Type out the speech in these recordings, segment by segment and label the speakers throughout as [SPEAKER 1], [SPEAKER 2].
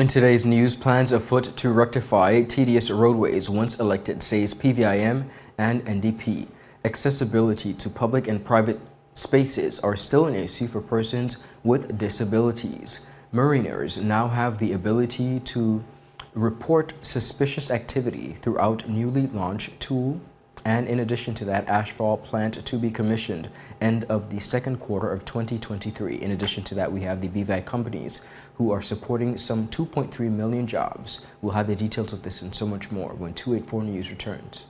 [SPEAKER 1] In today's news, plans afoot to rectify tedious roadways once elected, says PVIM and NDP. Accessibility to public and private spaces are still an issue for persons with disabilities. Mariners now have the ability to report suspicious activity throughout newly launched tool. And in addition to that, ASPHALT plant to be commissioned end of the second quarter of 2023. In addition to that, we have the BVAC companies who are supporting some 2.3 million jobs. We'll have the details of this and so much more when 284 News returns.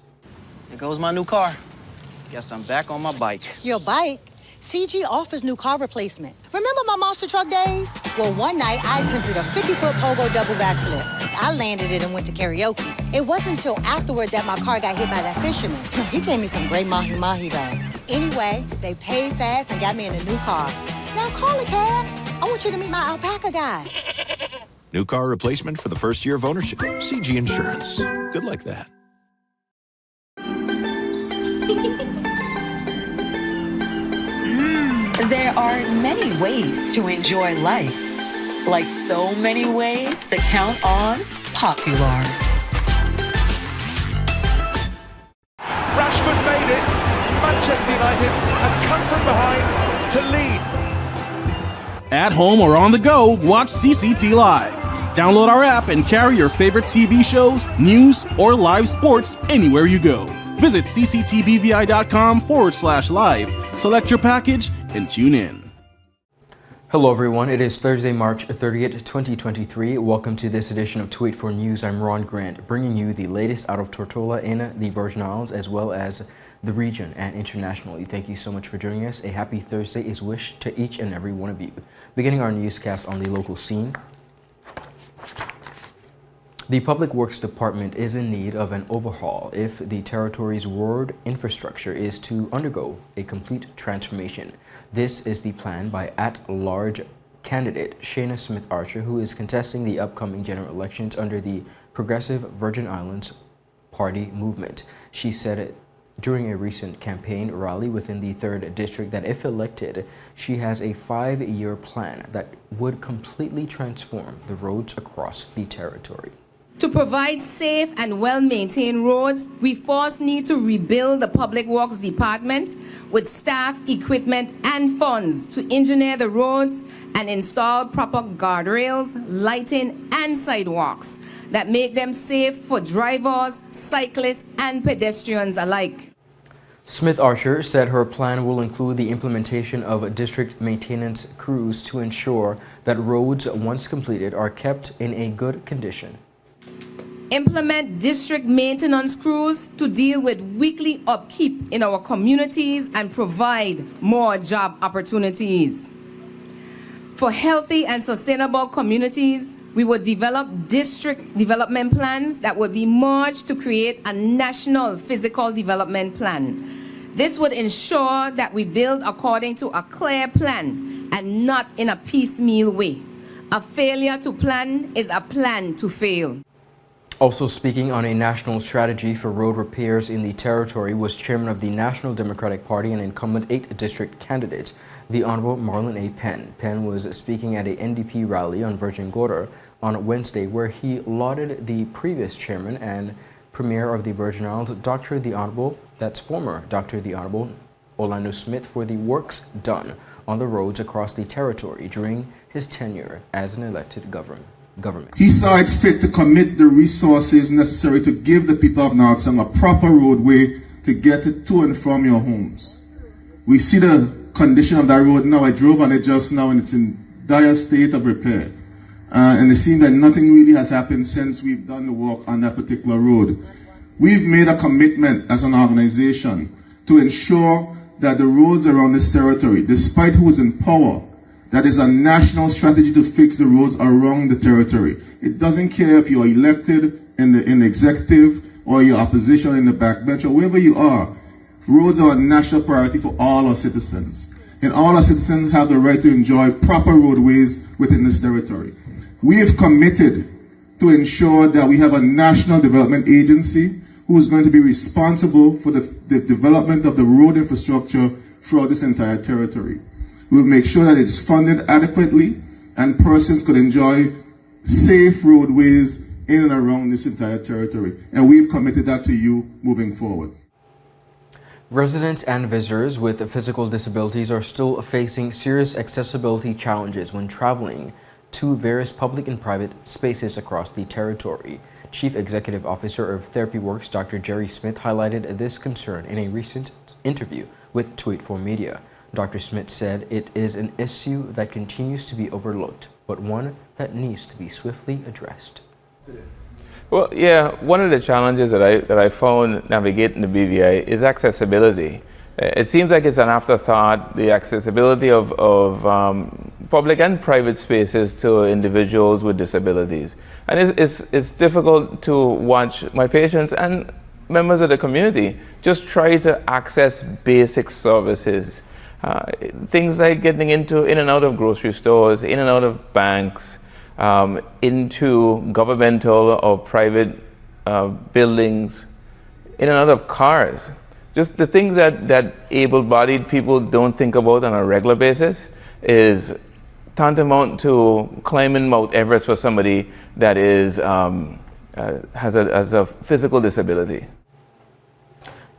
[SPEAKER 2] There goes my new car. Guess I'm back on my bike.
[SPEAKER 3] Your bike? CG offers new car replacement. Remember my monster truck days? Well, one night I attempted a 50-foot pogo double backflip. I landed it and went to karaoke. It wasn't until afterward that my car got hit by that fisherman. He gave me some great mahi-mahi though. Anyway, they paid fast and got me in a new car. Now call a cab. I want you to meet my alpaca guy.
[SPEAKER 4] New car replacement for the first year of ownership. CG Insurance. Good like that.
[SPEAKER 5] There are many ways to enjoy life, like so many ways to count on Popular.
[SPEAKER 6] Rashford made it. Manchester United have come from behind to lead.
[SPEAKER 7] At home or on the go, watch CCT Live. Download our app and carry your favorite TV shows, news, or live sports anywhere you go. Visit cctbvi.com/live, select your package, and tune in.
[SPEAKER 1] Hello everyone, it is Thursday, March 30th, 2023. Welcome to this edition of 284 News. I'm Ron Grant, bringing you the latest out of Tortola in the Virgin Islands, as well as the region and internationally. Thank you so much for joining us. A happy Thursday is wished to each and every one of you. Beginning our newscast on the local scene. The Public Works Department is in need of an overhaul if the territory's road infrastructure is to undergo a complete transformation. This is the plan by at-large candidate Shayna Smith Archer, who is contesting the upcoming general elections under the Progressive Virgin Islands Party movement. She said during a recent campaign rally within the 3rd District that if elected, she has a 5-year plan that would completely transform the roads across the territory.
[SPEAKER 8] To provide safe and well-maintained roads, we first need to rebuild the Public Works Department with staff, equipment, and funds to engineer the roads and install proper guardrails, lighting, and sidewalks that make them safe for drivers, cyclists, and pedestrians alike.
[SPEAKER 1] Smith Archer said her plan will include the implementation of district maintenance crews to ensure that roads, once completed, are kept in a good condition.
[SPEAKER 8] Implement district maintenance crews to deal with weekly upkeep in our communities and provide more job opportunities. For healthy and sustainable communities, we will develop district development plans that will be merged to create a national physical development plan. This would ensure that we build according to a clear plan and not in a piecemeal way. A failure to plan is a plan to fail.
[SPEAKER 1] Also speaking on a national strategy for road repairs in the territory was chairman of the National Democratic Party and incumbent 8th District candidate, the Honorable Marlon A. Penn. Penn was speaking at a NDP rally on Virgin Gorda on Wednesday, where he lauded the previous chairman and premier of the Virgin Islands, former Dr. the Honorable Orlando Smith, for the works done on the roads across the territory during his tenure as an elected government.
[SPEAKER 9] He saw it fit to commit the resources necessary to give the people of North Sound a proper roadway to get to and from your homes. We see the condition of that road now. I drove on it just now and it's in dire state of repair. And it seems that nothing really has happened since we've done the work on that particular road. We've made a commitment as an organization to ensure that the roads around this territory, despite who is in power, that is a national strategy to fix the roads around the territory. It doesn't care if you're elected in the executive or your opposition in the backbench or wherever you are. Roads are a national priority for all our citizens. And all our citizens have the right to enjoy proper roadways within this territory. We have committed to ensure that we have a national development agency who is going to be responsible for the development of the road infrastructure throughout this entire territory. We'll make sure that it's funded adequately and persons could enjoy safe roadways in and around this entire territory. And we've committed that to you moving forward.
[SPEAKER 1] Residents and visitors with physical disabilities are still facing serious accessibility challenges when traveling to various public and private spaces across the territory. Chief Executive Officer of Therapy Works, Dr. Jerry Smith, highlighted this concern in a recent interview with 284 Media. Dr. Smith said it is an issue that continues to be overlooked, but one that needs to be swiftly addressed.
[SPEAKER 10] Well, yeah, one of the challenges that I found navigating the BVI is accessibility. It seems like it's an afterthought, the accessibility of public and private spaces to individuals with disabilities. And it's difficult to watch my patients and members of the community just try to access basic services. Things like getting in and out of grocery stores, in and out of banks, into governmental or private buildings, in and out of cars. Just the things that able-bodied people don't think about on a regular basis is tantamount to climbing Mount Everest for somebody that is has a physical disability.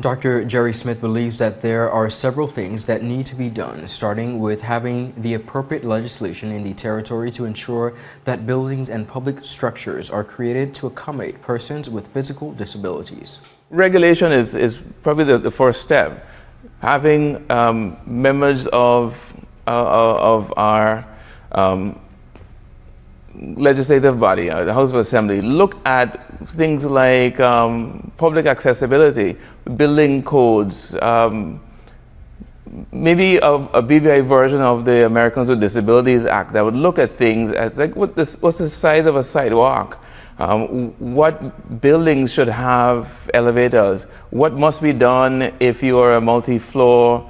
[SPEAKER 1] Dr. Jerry Smith believes that there are several things that need to be done, starting with having the appropriate legislation in the territory to ensure that buildings and public structures are created to accommodate persons with physical disabilities. Regulation
[SPEAKER 10] is probably the first step. Having members of our legislative body, the House of Assembly, look at things like public accessibility, building codes, maybe a BVI version of the Americans with Disabilities Act that would look at things as like what's the size of a sidewalk, what buildings should have elevators, what must be done if you are a multi-floor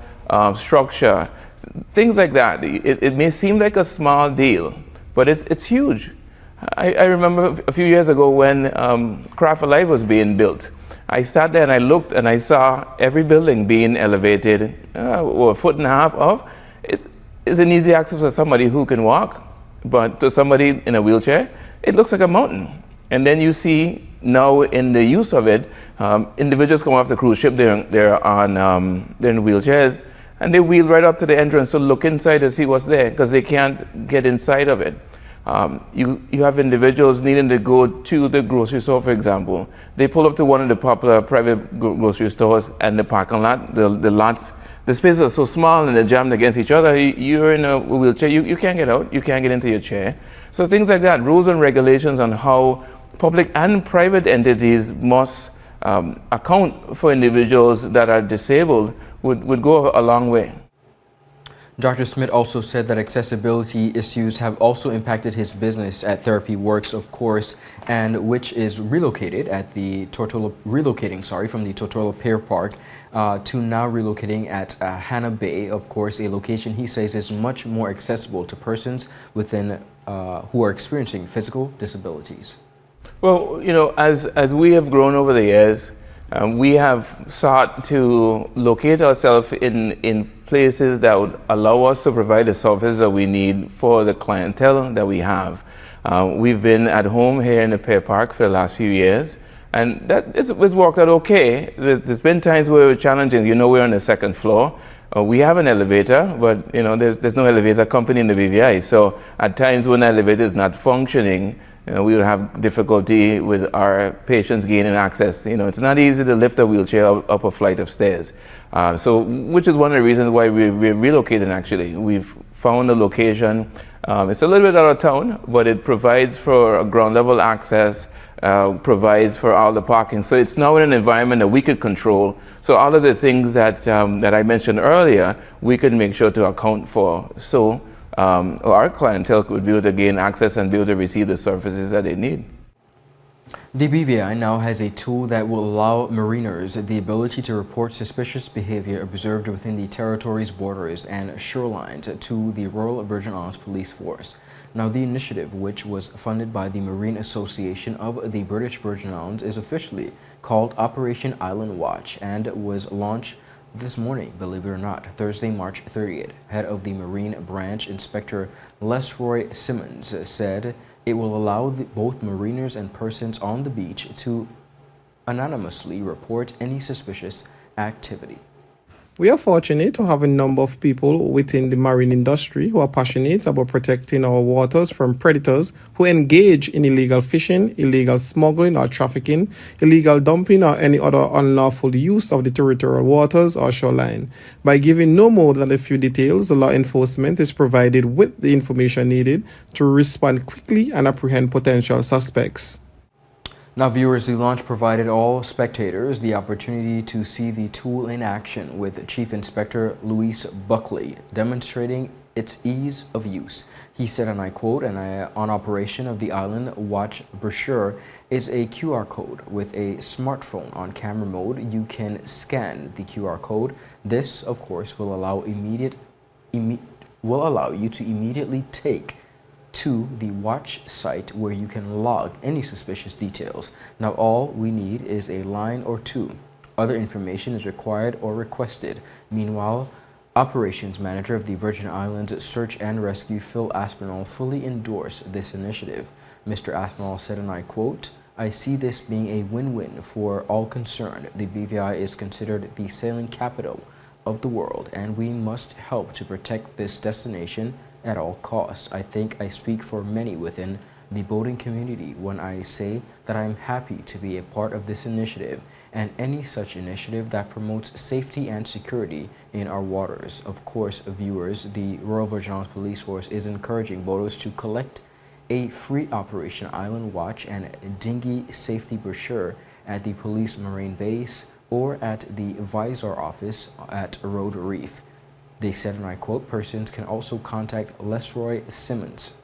[SPEAKER 10] structure, things like that. It may seem like a small deal, but it's huge. I remember a few years ago when Craft Alive was being built. I sat there and I looked and I saw every building being elevated a foot and a half up. It's an easy access for somebody who can walk, but to somebody in a wheelchair, it looks like a mountain. And then you see now in the use of it, individuals come off the cruise ship, they're in wheelchairs, and they wheel right up to the entrance to look inside to see what's there because they can't get inside of it. You have individuals needing to go to the grocery store, for example. They pull up to one of the popular private grocery stores and the parking lot, the spaces are so small and they're jammed against each other. You're in a wheelchair, you can't get out, you can't get into your chair. So things like that, rules and regulations on how public and private entities must account for individuals that are disabled would go a long way.
[SPEAKER 1] Dr. Smith also said that accessibility issues have also impacted his business at Therapy Works, of course, and which is relocated at the relocating from the Tortola Pier Park to now relocating at Hannah Bay, of course, a location he says is much more accessible to persons within who are experiencing physical disabilities.
[SPEAKER 10] Well, you know, as we have grown over the years, we have sought to locate ourselves in places that would allow us to provide the services that we need for the clientele that we have. We've been at home here in the Pier Park for the last few years, and it's worked out okay. There's been times where we're challenging. You know, we're on the second floor. We have an elevator, but you know, there's no elevator company in the BVI. So at times when the elevator is not functioning, you know, we will have difficulty with our patients gaining access. You know, it's not easy to lift a wheelchair up a flight of stairs. Which is one of the reasons why we're relocating actually. We've found a location. It's a little bit out of town, but it provides for a ground level access, provides for all the parking. So it's now in an environment that we could control. So all of the things that I mentioned earlier, we could make sure to account for. So our clientele could be able to gain access and be able to receive the services that they need.
[SPEAKER 1] The BVI now has a tool that will allow mariners the ability to report suspicious behavior observed within the territory's borders and shorelines to the Royal Virgin Islands Police Force. Now, the initiative, which was funded by the Marine Association of the British Virgin Islands, is officially called Operation Island Watch and was launched this morning, believe it or not, Thursday, March 30th. Head of the Marine Branch, Inspector Lesroy Simmons, said It will allow both mariners and persons on the beach to anonymously report any suspicious activity.
[SPEAKER 11] We are fortunate to have a number of people within the marine industry who are passionate about protecting our waters from predators who engage in illegal fishing, illegal smuggling or trafficking, illegal dumping or any other unlawful use of the territorial waters or shoreline. By giving no more than a few details, law enforcement is provided with the information needed to respond quickly and apprehend potential suspects.
[SPEAKER 1] Now, viewers, the launch provided all spectators the opportunity to see the tool in action, with Chief Inspector Luis Buckley demonstrating its ease of use. He said, and I quote, on operation of the Island Watch brochure is a QR code. With a smartphone on camera mode, you can scan the QR code. This, of course, will allow you to immediately take to the watch site where you can log any suspicious details. Now all we need is a line or two. Other information is required or requested. Meanwhile, Operations Manager of the Virgin Islands Search and Rescue, Phil Aspinall, fully endorsed this initiative. Mr. Aspinall said, and I quote, I see this being a win-win for all concerned. The BVI is considered the sailing capital of the world, and we must help to protect this destination at all costs. I think I speak for many within the boating community when I say that I am happy to be a part of this initiative and any such initiative that promotes safety and security in our waters. Of course, viewers, the Royal Virgin Islands Police Force is encouraging boaters to collect a free Operation Island Watch and dinghy safety brochure at the police marine base or at the Visor office at Road Reef. They said, and I quote, persons can also contact Lesroy Simmons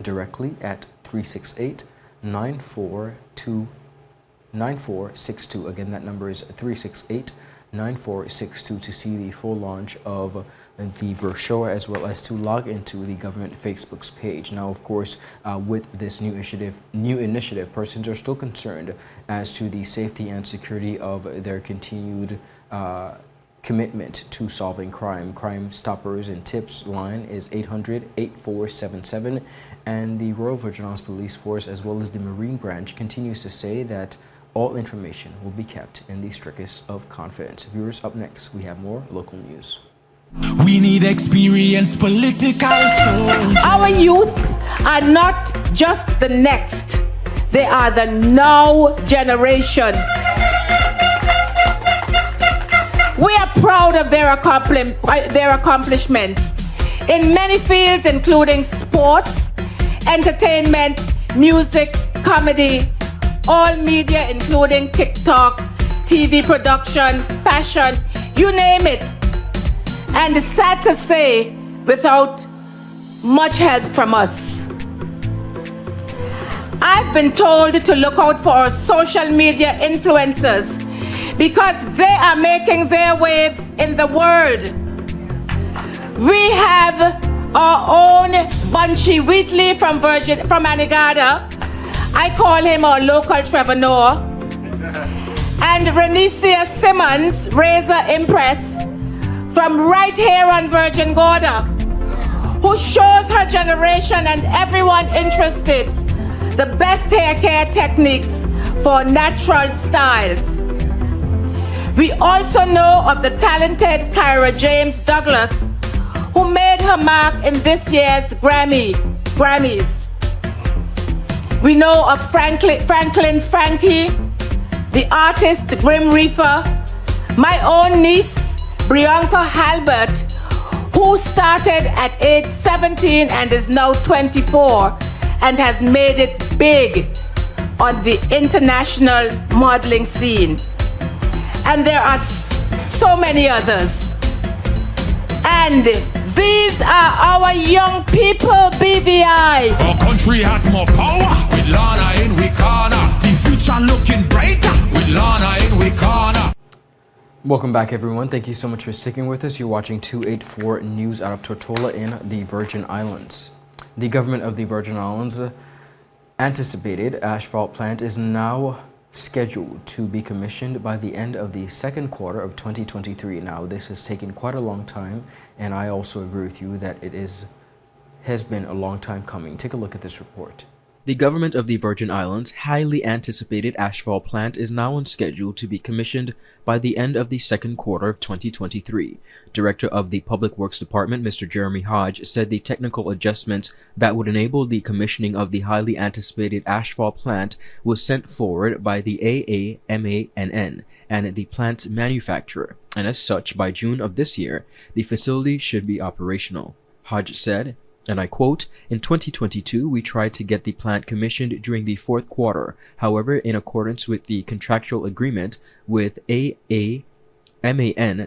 [SPEAKER 1] directly at 368-9462. Again, that number is 368-9462 to see the full launch of the brochure, as well as to log into the government Facebook's page. Now, of course, with this new initiative, persons are still concerned as to the safety and security of their continued commitment to solving crime. Crime Stoppers and Tips line is 800-8477, and the Royal Virgin Islands Police Force, as well as the Marine Branch, continues to say that all information will be kept in the strictest of confidence. Viewers, up next, we have more local news.
[SPEAKER 12] We need experienced political soldiers.
[SPEAKER 13] Our youth are not just the next, they are the now generation. We are proud of their accomplishments in many fields, including sports, entertainment, music, comedy, all media, including TikTok, TV production, fashion, you name it. And it's sad to say, without much help from us. I've been told to look out for our social media influencers because they are making their waves in the world. We have our own Bunchy Wheatley from Anegada. I call him our local Trevor Noah. And Renesia Simmons, Razor Impress, from right here on Virgin Gorda, who shows her generation and everyone interested the best hair care techniques for natural styles. We also know of the talented Kyra James Douglas, who made her mark in this year's Grammys. We know of Franklin Frankie, the artist Grim Reaper, my own niece, Brianka Halbert, who started at age 17 and is now 24 and has made it big on the international modeling scene. And there are so many others. And these are our young people, BVI.
[SPEAKER 12] Our country has more power with Lana in we corner. The future looking brighter with Lana in we corner.
[SPEAKER 1] Welcome back, everyone. Thank you so much for sticking with us. You're watching 284 News out of Tortola in the Virgin Islands. The government of the Virgin Islands anticipated ASPHALT plant is now scheduled to be commissioned by the end of the second quarter of 2023. Now, this has taken quite a long time, and I also agree with you that it is has been a long time coming. Take a look at this report. The government of the Virgin Islands' highly anticipated asphalt plant is now on schedule to be commissioned by the end of the second quarter of 2023. Director of the Public Works Department, Mr. Jeremy Hodge, said the technical adjustments that would enable the commissioning of the highly anticipated asphalt plant was sent forward by the AAMANN and the plant's manufacturer, and as such, by June of this year, the facility should be operational. Hodge said, and I quote, "In 2022, we tried to get the plant commissioned during the fourth quarter. However, in accordance with the contractual agreement with AAMAN,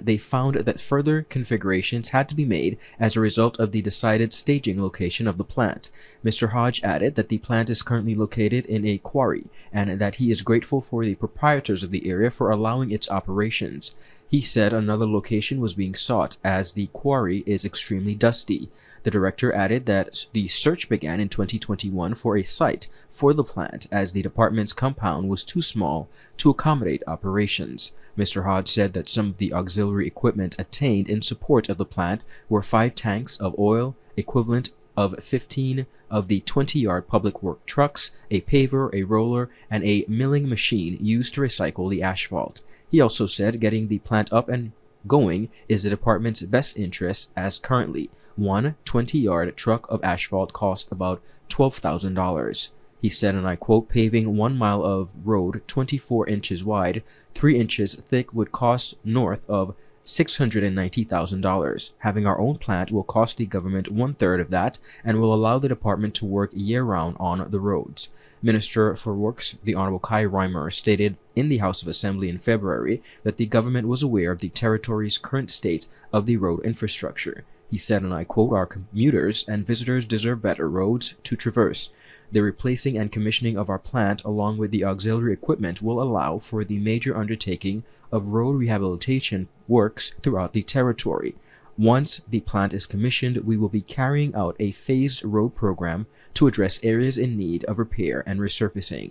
[SPEAKER 1] they found that further configurations had to be made as a result of the decided staging location of the plant." Mr. Hodge added that the plant is currently located in a quarry and that he is grateful for the proprietors of the area for allowing its operations. He said another location was being sought as the quarry is extremely dusty. The director added that the search began in 2021 for a site for the plant as the department's compound was too small to accommodate operations. Mr. Hodge said that some of the auxiliary equipment attained in support of the plant were 5 tanks of oil, equivalent of 15 of the 20-yard public work trucks, a paver, a roller, and a milling machine used to recycle the asphalt. He also said getting the plant up and going is the department's best interest, as currently one 20-yard truck of asphalt cost about $12,000. He said, and I quote, "Paving 1 mile of road 24 inches wide, 3 inches thick would cost north of $690,000. Having our own plant will cost the government 1/3 of that and will allow the department to work year-round on the roads." Minister for Works, the Honorable Kai Reimer, stated in the House of Assembly in February that the government was aware of the territory's current state of the road infrastructure. He said, and I quote, "Our commuters and visitors deserve better roads to traverse. The replacing and commissioning of our plant along with the auxiliary equipment will allow for the major undertaking of road rehabilitation works throughout the territory. Once the plant is commissioned, we will be carrying out a phased road program to address areas in need of repair and resurfacing."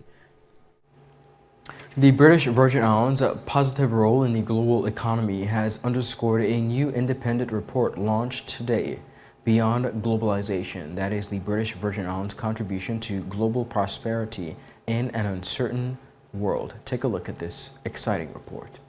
[SPEAKER 1] The British Virgin Islands' positive role in the global economy has underscored a new independent report launched today, Beyond Globalization, that is the British Virgin Islands' contribution to global prosperity in an uncertain world. Take a look at this exciting report.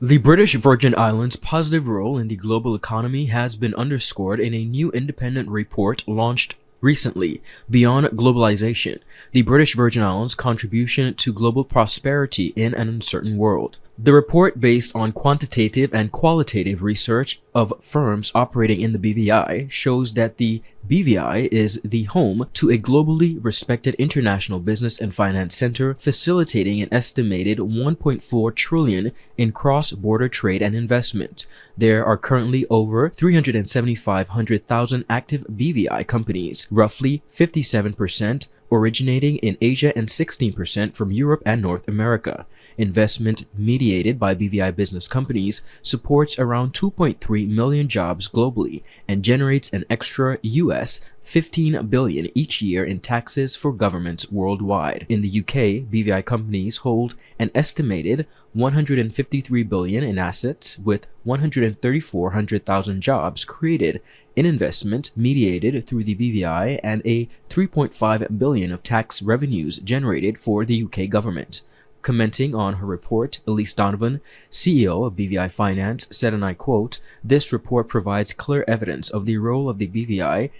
[SPEAKER 1] The British Virgin Islands' positive role in the global economy has been underscored in a new independent report launched recently, Beyond Globalization, the British Virgin Islands' contribution to global prosperity in an uncertain world. The report, based on quantitative and qualitative research of firms operating in the BVI, shows that the BVI is the home to a globally respected international business and finance center, facilitating an estimated $1.4 trillion in cross-border trade and investment. There are currently over 375,000 active BVI companies, roughly 57% originating in Asia and 16% from Europe and North America. Investment mediated by BVI business companies supports around 2.3 million jobs globally and generates an extra US $15 billion each year in taxes for governments worldwide. In the UK, BVI companies hold an estimated $153 billion in assets, with 134,000 jobs created in investment mediated through the BVI and a $3.5 billion of tax revenues generated for the UK government. Commenting on her report, Elise Donovan, CEO of BVI Finance, said, and I quote, "This report provides clear evidence of the role of the BVI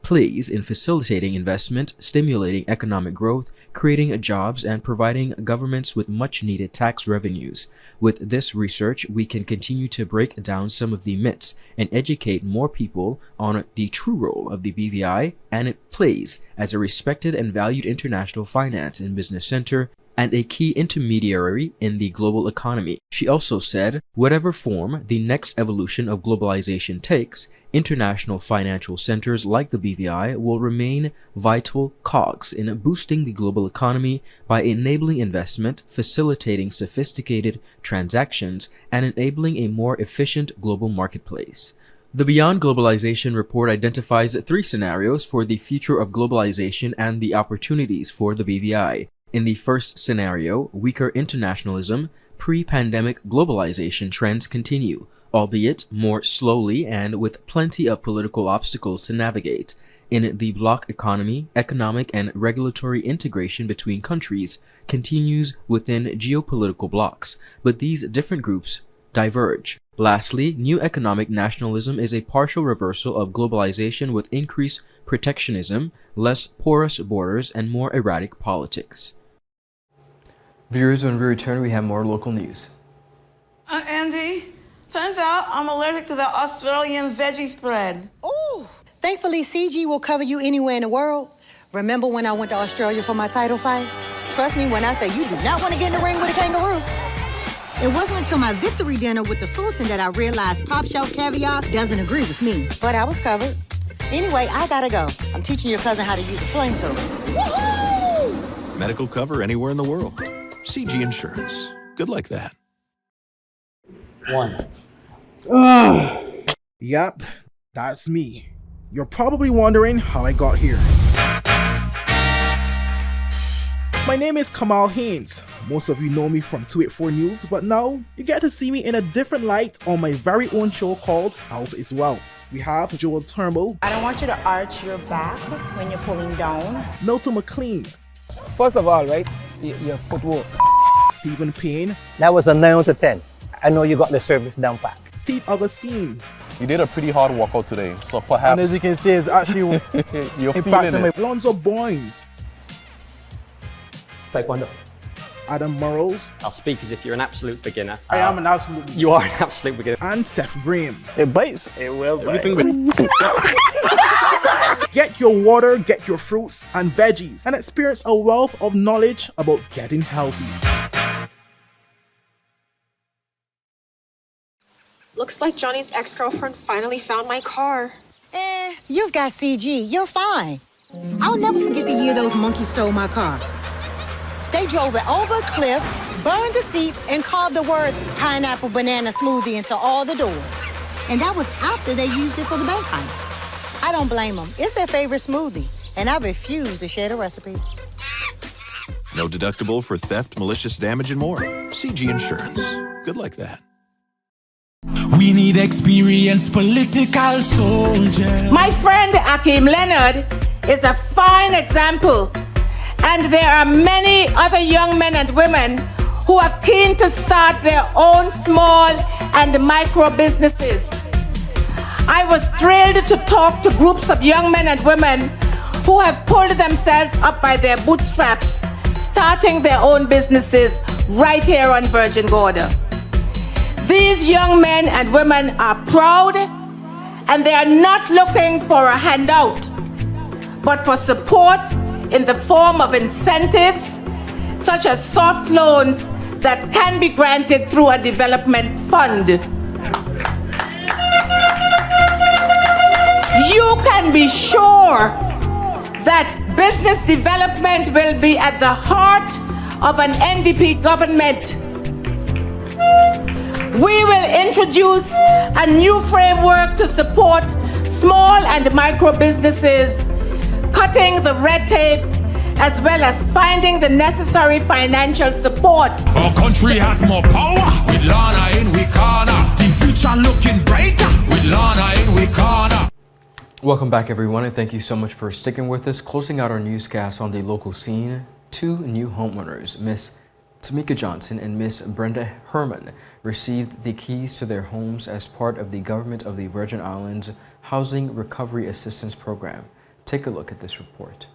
[SPEAKER 1] plays in facilitating investment, stimulating economic growth, creating jobs, and providing governments with much-needed tax revenues. With this research, we can continue to break down some of the myths and educate more people on the true role of the BVI and it plays as a respected and valued international finance and business center and a key intermediary in the global economy." She also said, "Whatever form the next evolution of globalization takes, international financial centers like the BVI will remain vital cogs in boosting the global economy by enabling investment, facilitating sophisticated transactions, and enabling a more efficient global marketplace." The Beyond Globalization report identifies 3 scenarios for the future of globalization and the opportunities for the BVI. In the first scenario, weaker internationalism, pre-pandemic globalization trends continue, albeit more slowly and with plenty of political obstacles to navigate. in the bloc economy, economic and regulatory integration between countries continues within geopolitical blocs, but these different groups diverge. Lastly, new economic nationalism is a partial reversal of globalization with increased protectionism, less porous borders, and more erratic politics. Viewers, when we return, we have more local news.
[SPEAKER 14] Andy, turns out I'm allergic to the Australian veggie spread.
[SPEAKER 3] Ooh, thankfully CG will cover you anywhere in the world. Remember when I went to Australia for my title fight? Trust me when I say you do not want to get in the ring with a kangaroo. It wasn't until my victory dinner with the Sultan that I realized top shelf caviar doesn't agree with me. But I was covered. Anyway, I gotta go. I'm teaching your cousin how to use a flamethrower. Woohoo!
[SPEAKER 4] Medical cover anywhere in the world. CG Insurance. Good like that.
[SPEAKER 15] Yep, that's me. You're probably wondering how I got here. My name is Kamal Haynes. Most of you know me from 284 News, but now you get to see me in a different light on my very own show called Health is Wealth. We have Joel Turnbull.
[SPEAKER 16] I don't want you to arch your back when you're pulling down.
[SPEAKER 15] Milton McLean.
[SPEAKER 17] First of all, right, your footwork.
[SPEAKER 15] Stephen Payne.
[SPEAKER 17] That was a 9 out of 10. I know you got the service down pat.
[SPEAKER 15] Steve Augustine.
[SPEAKER 18] You did a pretty hard workout today, so perhaps...
[SPEAKER 17] And as you can see, it's actually
[SPEAKER 18] you're feeling it.
[SPEAKER 15] Alonzo Boynes.
[SPEAKER 19] Taekwondo.
[SPEAKER 15] Adam Murrows.
[SPEAKER 19] I'll speak as if you're an absolute beginner.
[SPEAKER 17] I am an absolute beginner.
[SPEAKER 19] You are an absolute beginner.
[SPEAKER 15] And Seth Graham.
[SPEAKER 17] It bites. It will bite.
[SPEAKER 15] Get your water, get your fruits and veggies, and experience a wealth of knowledge about getting healthy.
[SPEAKER 20] Looks like Johnny's ex-girlfriend finally found my car.
[SPEAKER 3] You've got CG. You're fine. I'll never forget the year those monkeys stole my car. They drove it over a cliff, burned the seats, and carved the words pineapple banana smoothie into all the doors. And that was after they used it for the bank heist. I don't blame them. It's their favorite smoothie, and I refuse to share the recipe.
[SPEAKER 4] No deductible for theft, malicious damage, and more. CG Insurance. Good like that.
[SPEAKER 12] We need experienced political soldiers.
[SPEAKER 13] My friend Akeem Leonard is a fine example, and there are many other young men and women who are keen to start their own small and micro businesses. I was thrilled to talk to groups of young men and women who have pulled themselves up by their bootstraps, starting their own businesses right here on Virgin Gorda. These young men and women are proud, and they are not looking for a handout, but for support in the form of incentives, such as soft loans that can be granted through a development fund. You can be sure that business development will be at the heart of an NDP government. We will introduce a new framework to support small and micro businesses, cutting the red tape, as well as finding the necessary financial support.
[SPEAKER 12] Our country has more power with Lana in we corner. The future looking brighter with Lana in we corner.
[SPEAKER 1] Welcome back, everyone, and thank you so much for sticking with us. Closing out our newscast on the local scene, two new homeowners, Miss Tamika Johnson and Miss Brenda Herman, received the keys to their homes as part of the Government of the Virgin Islands Housing Recovery Assistance Program. Take a look at this report.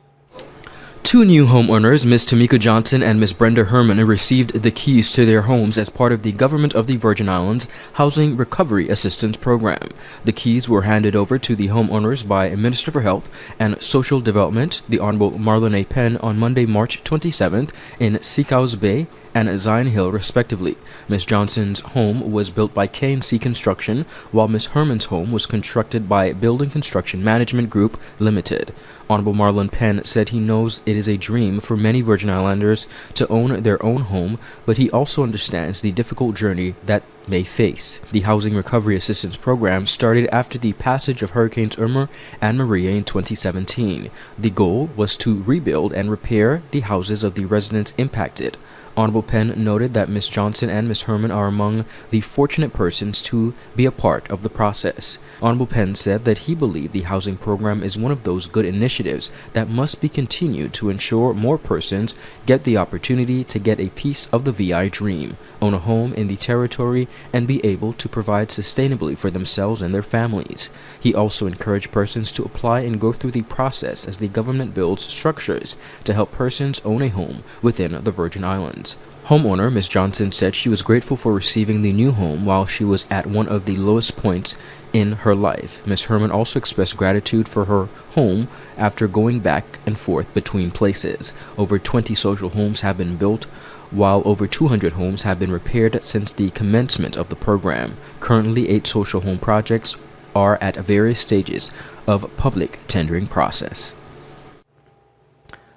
[SPEAKER 1] Two new homeowners, Miss Tamika Johnson and Miss Brenda Herman, received the keys to their homes as part of the Government of the Virgin Islands Housing Recovery Assistance Program. The keys were handed over to the homeowners by Minister for Health and Social Development, the Honorable Marlon A. Penn, on Monday, March 27th in Seacows Bay and Zion Hill, respectively. Miss Johnson's home was built by K&C Construction, while Miss Herman's home was constructed by Building Construction Management Group Limited. Honorable Marlon Penn said he knows it is a dream for many Virgin Islanders to own their own home, but he also understands the difficult journey that may face. The Housing Recovery Assistance Program started after the passage of Hurricanes Irma and Maria in 2017. The goal was to rebuild and repair the houses of the residents impacted. Honorable Penn noted that Ms. Johnson and Ms. Herman are among the fortunate persons to be a part of the process. Honorable Penn said that he believed the housing program is one of those good initiatives that must be continued to ensure more persons get the opportunity to get a piece of the VI dream, own a home in the territory, and be able to provide sustainably for themselves and their families. He also encouraged persons to apply and go through the process as the government builds structures to help persons own a home within the Virgin Islands. Homeowner Ms. Johnson said she was grateful for receiving the new home while she was at one of the lowest points in her life. Ms. Herman also expressed gratitude for her home after going back and forth between places. Over 20 social homes have been built, while over 200 homes have been repaired since the commencement of the program. Currently, 8 social home projects are at various stages of public tendering process.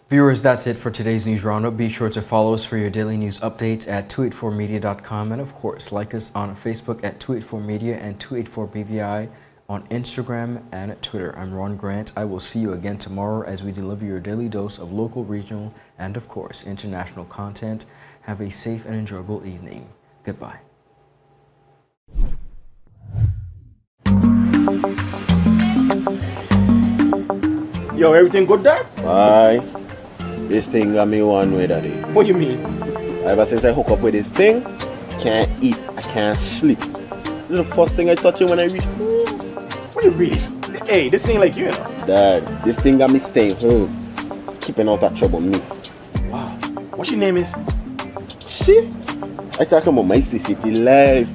[SPEAKER 1] Viewers, that's it for today's news roundup. Be sure to follow us for your daily news updates at 284media.com, and of course, like us on Facebook at 284media and 284BVI on Instagram and Twitter. I'm Ron Grant. I will see you again tomorrow as we deliver your daily dose of local, regional, and of course, international content. Have a safe and enjoyable evening. Goodbye.
[SPEAKER 21] Yo, everything good there?
[SPEAKER 22] Aye. This thing got me one way, daddy.
[SPEAKER 21] What do you mean?
[SPEAKER 22] Ever since I hook up with this thing, can't eat, I can't sleep. This is the first thing I touch it when I reach home.
[SPEAKER 21] What do you really? Hey, this ain't like you, know?
[SPEAKER 22] Dad, this thing got me staying home, keeping out of trouble me.
[SPEAKER 21] Wow. What your name is?
[SPEAKER 22] Shit. I talking about my CCT life.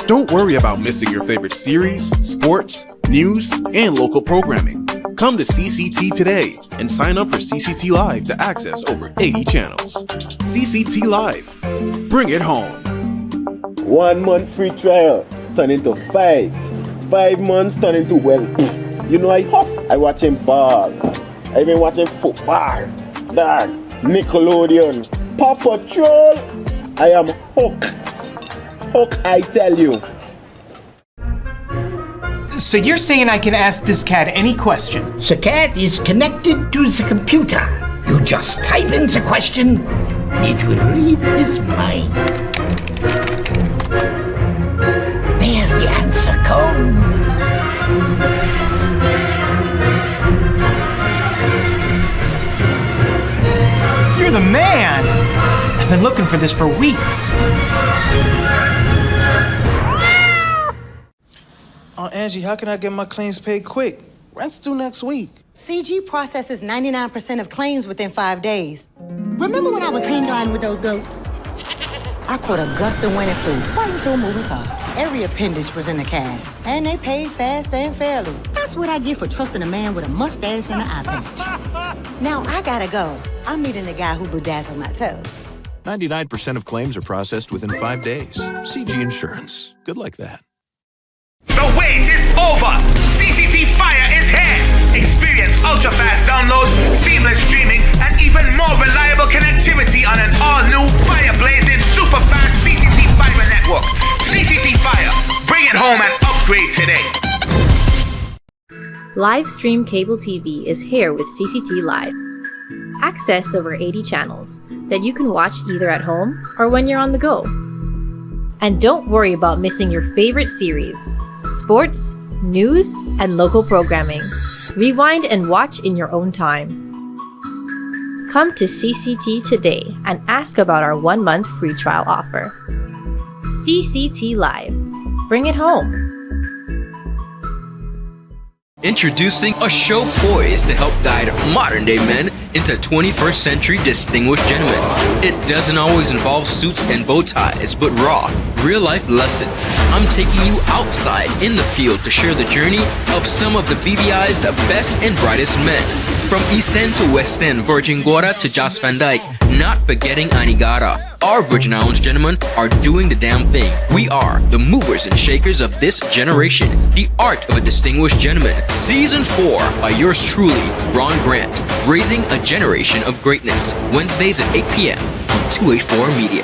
[SPEAKER 7] Don't worry about missing your favorite series, sports, news, and local programming. Come to CCT today and sign up for CCT Live to access over 80 channels. CCT Live. Bring it home.
[SPEAKER 22] 1 month free trial turn into 5. 5 months turn into, well, you know I watching ball. I even watching football. Dad, Nickelodeon, Paw Patrol. I am hooked. Hook, I tell you.
[SPEAKER 23] So you're saying I can ask this cat any question?
[SPEAKER 24] The cat is connected to the computer. You just type in the question, it will read his mind. There the answer comes.
[SPEAKER 23] You're the man! I've been looking for this for weeks.
[SPEAKER 2] Angie, how can I get my claims paid quick? Rent's due next week.
[SPEAKER 3] CG processes 99% of claims within 5 days. Remember when I was hang-gliding with those goats? I caught a gust of wind and flew right into a moving car. Every appendage was in the cast, and they paid fast and fairly. That's what I get for trusting a man with a mustache and an eye patch. Now I gotta go. I'm meeting the guy who bedazzled my toes.
[SPEAKER 4] 99% of claims are processed within 5 days. CG Insurance. Good like that.
[SPEAKER 12] The wait is over! CCT Fire is here! Experience ultra-fast downloads, seamless streaming, and even more reliable connectivity on an all-new fire-blazing super-fast CCT Fiber network. CCT Fire. Bring it home and upgrade today.
[SPEAKER 25] Livestream cable TV is here with CCT Live. Access over 80 channels that you can watch either at home or when you're on the go. And don't worry about missing your favorite series, sports, news, and local programming. Rewind and watch in your own time. Come to CCT today and ask about our 1-month free trial offer. CCT Live. Bring it home.
[SPEAKER 1] Introducing a show poised to help guide modern-day men into 21st century distinguished gentlemen. It doesn't always involve suits and bow ties, but raw, real-life lessons. I'm taking you outside in the field to share the journey of some of the BVI's the best and brightest men. From East End to West End, Virgin Gorda to Jos Van Dyke, not forgetting Anegada. Our Virgin Islands gentlemen are doing the damn thing. We are the movers and shakers of this generation. The Art of a Distinguished Gentleman. Season 4 by yours truly, Ron Grant. Raising a generation of greatness. Wednesdays at 8 p.m. on 284 Media.